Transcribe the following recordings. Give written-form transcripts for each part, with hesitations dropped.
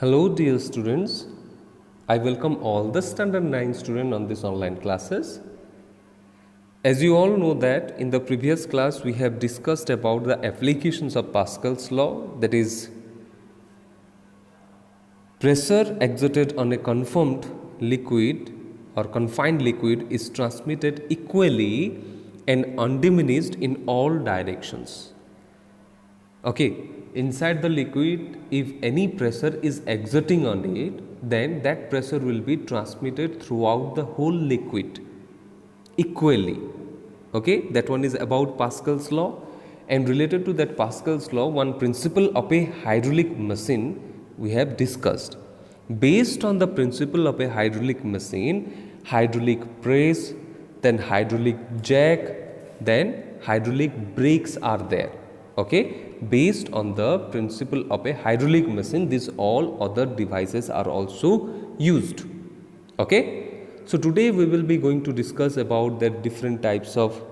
Hello dear students, I welcome all the standard 9 students on this online classes. As you all know that in the previous class we have discussed about the applications of Pascal's law, that is pressure exerted on a conformed liquid or confined liquid is transmitted equally and undiminished in all directions. Okay, inside the liquid, if any pressure is exerting on it, then that pressure will be transmitted throughout the whole liquid equally. Okay, that one is about Pascal's law, and related to that Pascal's law, one principle of a hydraulic machine we have discussed. Based on the principle of a hydraulic machine, hydraulic press, then hydraulic jack, then hydraulic brakes are there. Okay, based on the principle of a hydraulic machine, these all other devices are also used. Okay, so today we will be going to discuss about the different types of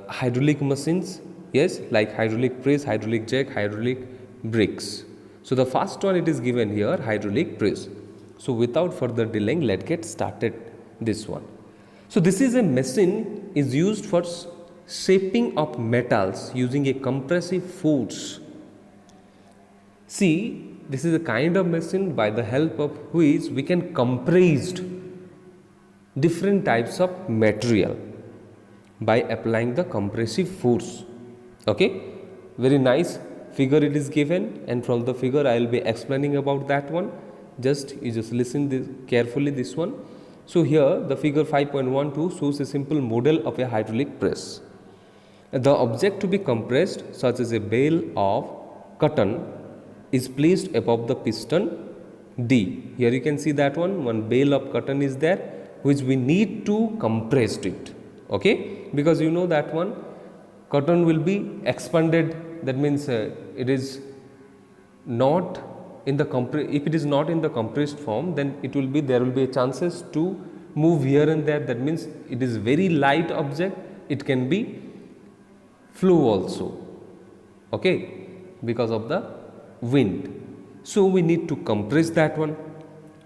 hydraulic machines, yes, like hydraulic press, hydraulic jack, hydraulic brakes. So the first one it is given here, hydraulic press. So without further delaying, let's get started this one. So this is a machine is used for shaping of metals using a compressive force. See, this is a kind of machine by the help of which we can compress different types of material by applying the compressive force. Okay, very nice figure it is given, and from the figure I will be explaining about that one. You just listen this carefully this one. So here the figure 5.12 shows a simple model of a hydraulic press. The object to be compressed, such as a bale of cotton, is placed above the piston D. Here you can see that one bale of cotton is there, which we need to compress it. Okay, because you know that one cotton will be expanded. That means it is not in the if it is not in the compressed form, then there will be chances to move here and there. That means it is very light object. It can be flew also, okay, because of the wind. So we need to compress that one.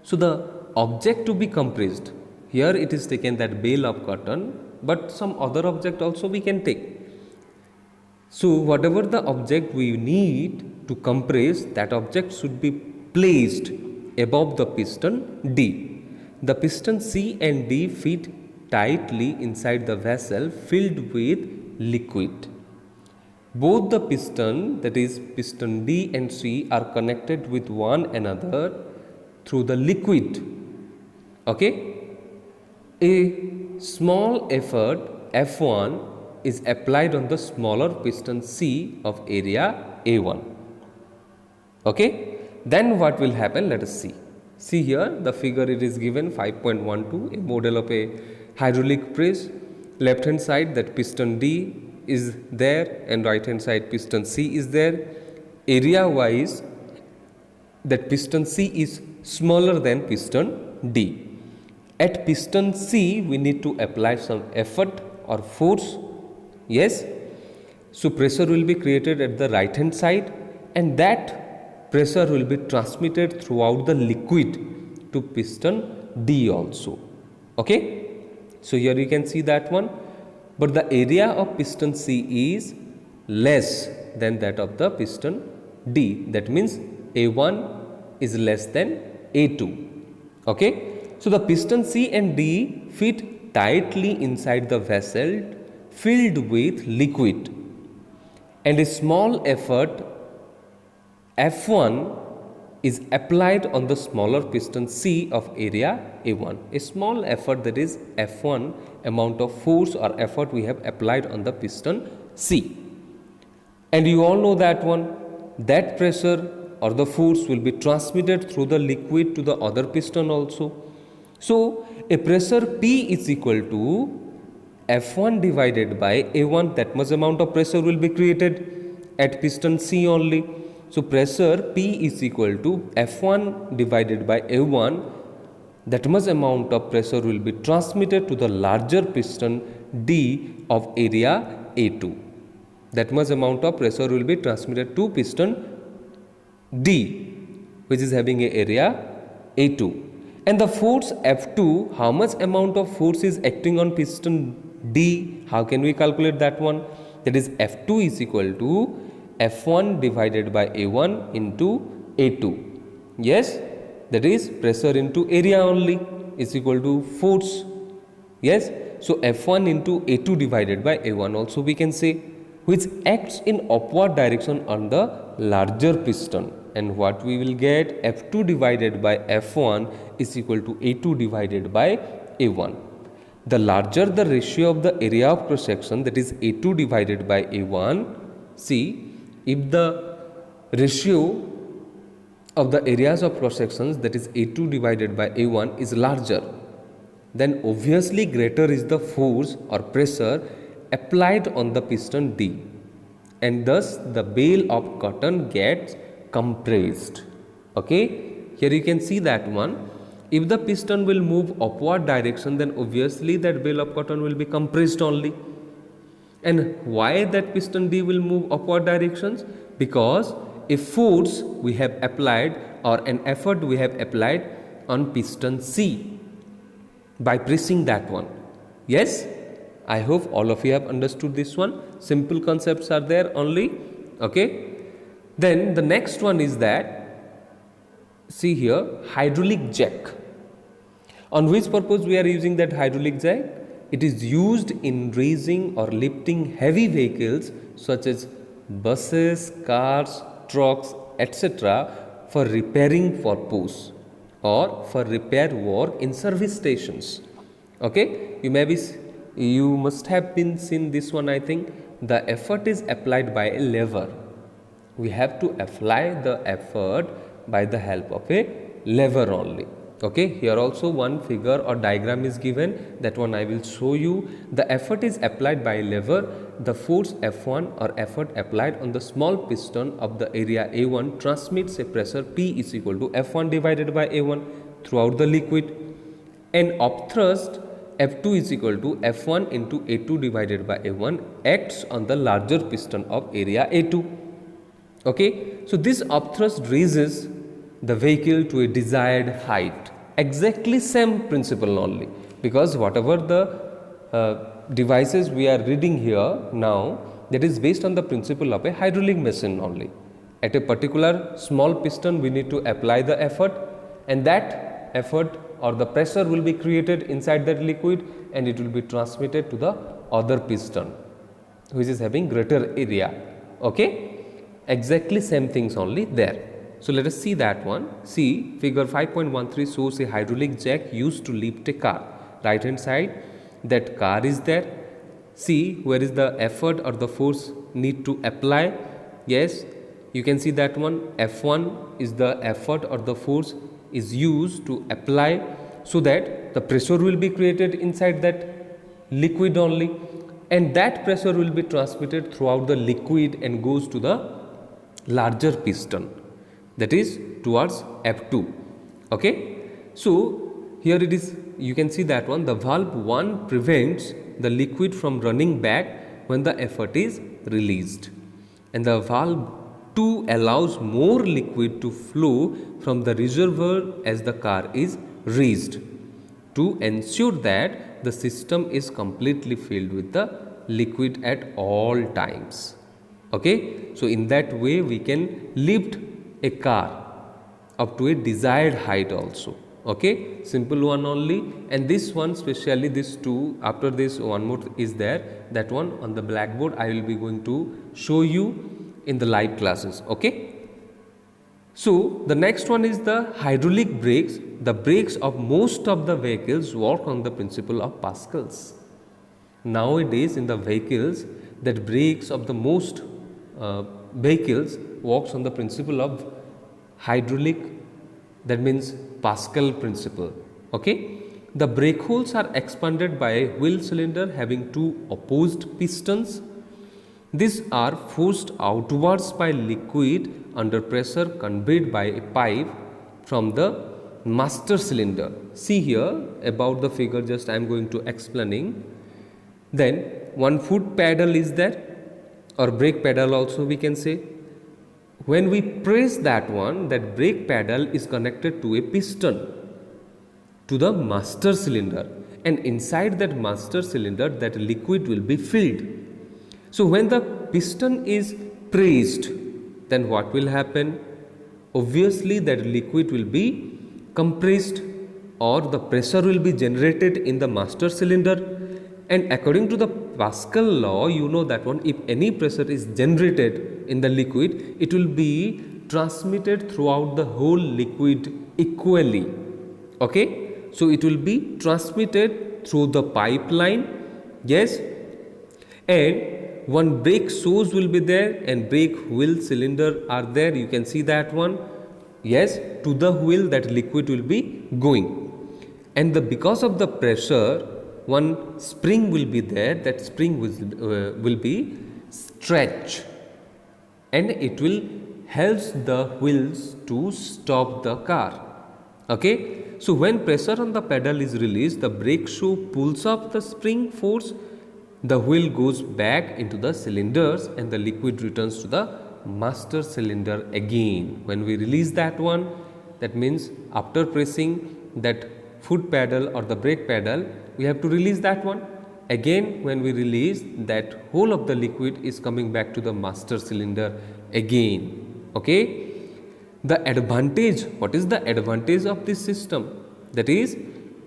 So the object to be compressed, here it is taken that bale of cotton, but some other object also we can take. So whatever the object we need to compress, that object should be placed above the piston D. The piston C and D fit tightly inside the vessel filled with liquid. Both the piston, that is piston D and C, are connected with one another through the liquid. Okay, a small effort F1 is applied on the smaller piston C of area A1. Okay, then what will happen? Let us see. See here the figure it is given 5.12, a model of a hydraulic press. Left hand side that piston D is there and right hand side piston C is there. Area wise that piston C is smaller than piston D. At piston C we need to apply some effort or force, yes. So pressure will be created at the right hand side, and that pressure will be transmitted throughout the liquid to piston D also. Okay, so here you can see that one. But the area of piston C is less than that of the piston D. That means A1 is less than A2. Okay. So the piston C and D fit tightly inside the vessel filled with liquid, and a small effort F1 is applied on the smaller piston C of area A1. A small effort, that is F1 amount of force or effort we have applied on the piston C. And you all know that one, that pressure or the force will be transmitted through the liquid to the other piston also. So a pressure P is equal to F1 divided by A1, that much amount of pressure will be created at piston C only. So pressure P is equal to F1 divided by A1, that much amount of pressure will be transmitted to the larger piston D of area A2. That much amount of pressure will be transmitted to piston D which is having a area A2, and the force F2, how much amount of force is acting on piston D? How can we calculate that one? That is F2 is equal to F1 divided by A1 into A2. Yes, that is pressure into area only is equal to force. Yes, so F1 into A2 divided by A1 also we can say, which acts in upward direction on the larger piston, and what we will get, F2 divided by F1 is equal to A2 divided by A1. The larger the ratio of the area of cross section, that is A2 divided by A1, see, if the ratio of the areas of cross sections, that is A2 divided by A1, is larger, then obviously greater is the force or pressure applied on the piston D, and thus the bale of cotton gets compressed. Okay, here you can see that one. If the piston will move upward direction, then obviously that bale of cotton will be compressed only. And why that piston D will move upward directions? Because a force we have applied or an effort we have applied on piston C by pressing that one. Yes, I hope all of you have understood this one. Simple concepts are there only. Okay, then the next one is that, see here, hydraulic jack. On which purpose we are using that hydraulic jack? It is used in raising or lifting heavy vehicles such as buses, cars, trucks, etc. for repairing purpose or for repair work in service stations. Okay, you must have been seen this one. I think the effort is applied by a lever. We have to apply the effort by the help of a lever only. Okay, here also one figure or diagram is given, that one I will show you. The effort is applied by a lever. The force F1 or effort applied on the small piston of the area A1 transmits a pressure P is equal to F1 divided by A1 throughout the liquid, and upthrust F2 is equal to F1 into A2 divided by A1 acts on the larger piston of area A2. Okay, so this upthrust raises the vehicle to a desired height. Exactly same principle only, because whatever the devices we are reading here now, that is based on the principle of a hydraulic machine only. At a particular small piston we need to apply the effort, and that effort or the pressure will be created inside that liquid, and it will be transmitted to the other piston which is having greater area. Okay, exactly same things only there. So let us see that one. See, figure 5.13 shows a hydraulic jack used to lift a car. Right hand side, that car is there. See, where is the effort or the force need to apply? Yes, you can see that one. F1 is the effort or the force is used to apply, so that the pressure will be created inside that liquid only, and that pressure will be transmitted throughout the liquid and goes to the larger piston, that is towards F2. Okay, so here it is, you can see that one. The valve 1 prevents the liquid from running back when the effort is released, and the valve 2 allows more liquid to flow from the reservoir as the car is raised, to ensure that the system is completely filled with the liquid at all times. Okay, so in that way we can lift a car up to a desired height also. Okay, simple one only, and this one specially, this two, after this one more is there, that one on the blackboard I will be going to show you in the live classes. Okay, so the next one is the hydraulic brakes. The brakes of most of the vehicles work on the principle of Pascal's. Nowadays in the vehicles, that brakes of the most vehicles works on the principle of hydraulic, that means Pascal principle. Okay, the brake holes are expanded by a wheel cylinder having two opposed pistons. These are forced outwards by liquid under pressure conveyed by a pipe from the master cylinder. See here about the figure, just I am going to explaining. Then one foot pedal is there, or brake pedal also we can say. when we press that one, that brake pedal is connected to a piston to the master cylinder, and inside that master cylinder that liquid will be filled. So when the piston is pressed, then what will happen? Obviously that liquid will be compressed, or the pressure will be generated in the master cylinder. And according to the Pascal law, you know that one, if any pressure is generated in the liquid, it will be transmitted throughout the whole liquid equally. Okay, so it will be transmitted through the pipeline. Yes, and one brake shoes will be there, and brake wheel cylinder are there, you can see that one. Yes, to the wheel that liquid will be going, and because of the pressure, one spring will be there, that spring will be stretched, and it will helps the wheels to stop the car. Okay, so when pressure on the pedal is released, the brake shoe pulls up the spring force, the wheel goes back into the cylinders, and the liquid returns to the master cylinder again. When we release that one, that means after pressing that foot pedal or the brake pedal, we have to release that one. Again, when we release, that whole of the liquid is coming back to the master cylinder again. Okay, the advantage, what is the advantage of this system? That is,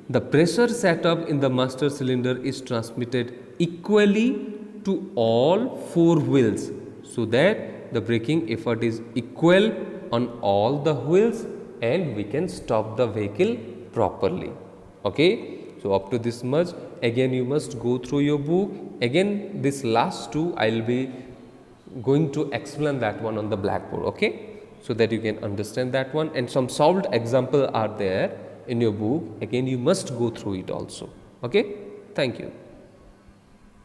the pressure set up in the master cylinder is transmitted equally to all four wheels, so that the braking effort is equal on all the wheels, and we can stop the vehicle properly. Okay, so up to this much. Again, you must go through your book. Again, this last two I will be going to explain that one on the blackboard. Okay, so that you can understand that one, and some solved example are there in your book. Again, you must go through it also. Okay, thank you.